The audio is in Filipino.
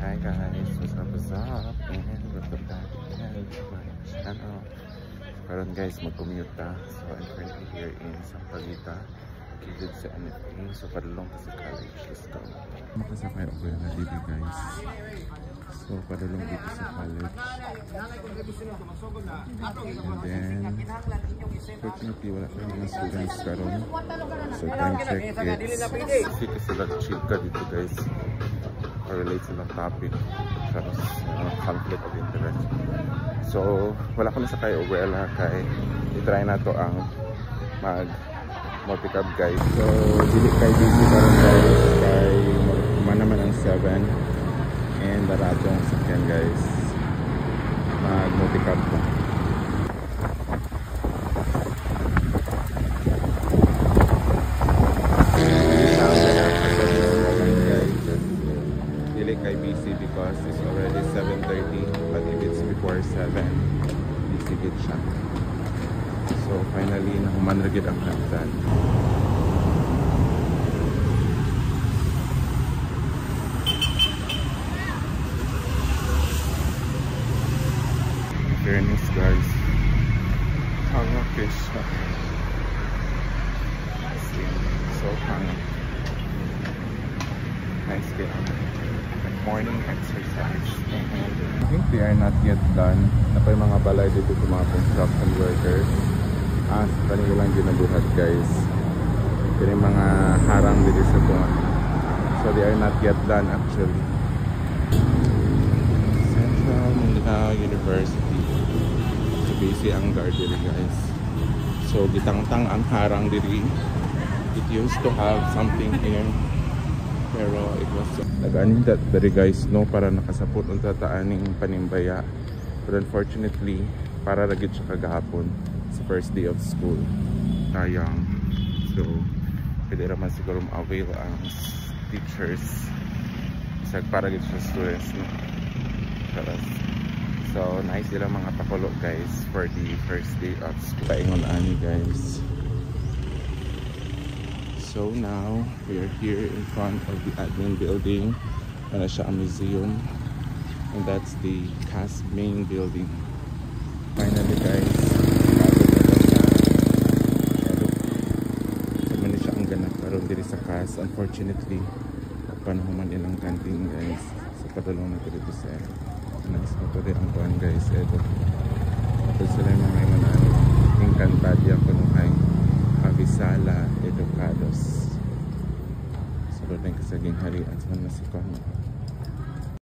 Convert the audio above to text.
Hi guys, what's up? And welcome back again to my channel. Karon guys, mag-commute ta. So I'm currently here in Sampaguita, kilid sa NFA. So padulong pa sa college. Let's go. Makasakay ako na dito guys. So padulong dito sa college. And then fortunately wala pa mga students karon. So time check it's kasi sila chika dito guys. Relate silang topic tapos conflict of interest. So wala ko na sa kay OWL kay i-try na to ang mag multicab guys. So dili kay busy karon guys kay naman ang 7 and daratong sakyan guys mag multicab pa. Kay busy because it's already 7:30, but if it's before 7 busy gid siya. So finally nahuman ra gid ang hagdan. Fairness guys, hangak siya. So hangak. Nice day. Morning exercise. I think they are not yet done. Napay mga balay dito sa mga construction workers. Sa kanilang ginabuhat guys. Kaya mga harang dito sa buwan. So they are not yet done actually. Central Mindanao University. So busy ang guard dito guys. So gitangtang ang harang dito. It used to have something here. Pero it was nag-aning that very guys no para nakasapot unta taaning panimbaya. But unfortunately para ragid siya kagahapon sa first day of school. Sayang. So pwede raman siguro ma-avail ang teachers sa para gid sa students no. So nice sila mga pakulo guys for the first day of school. Paingon ani guys. So now we are here in front of the admin building. Para siya ang museum. And that's the CAS main building. Finally guys, naman siya ang ganap karon diri sa CAS. Unfortunately, panahuman ilang canteen guys. So padulong na dito sa nice mo to ang kuan guys. Ito. Ito sila yung mga imanan. Encantadia kunuhay. Avisala Educados. Sulod ng kasaging harian sa mga sikong